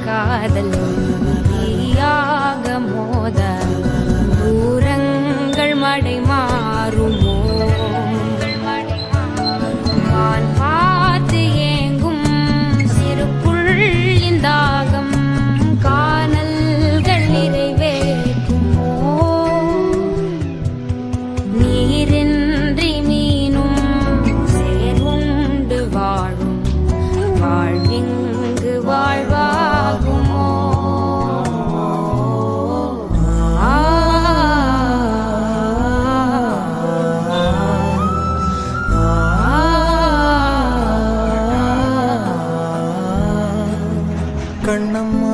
காதல் தீயாக மோத தூரங்கள் மடை மாறுமோ வான் பார்த்து ஏங்கும் சிறு புள்ளின் தாகம் காணல்கள் நிறைவேற்றுமோ நீரின்றி மீனும் சேருண்டு வாழும் வாழ்விங்கு வாழ்வாகுமோ கண்ணம்மா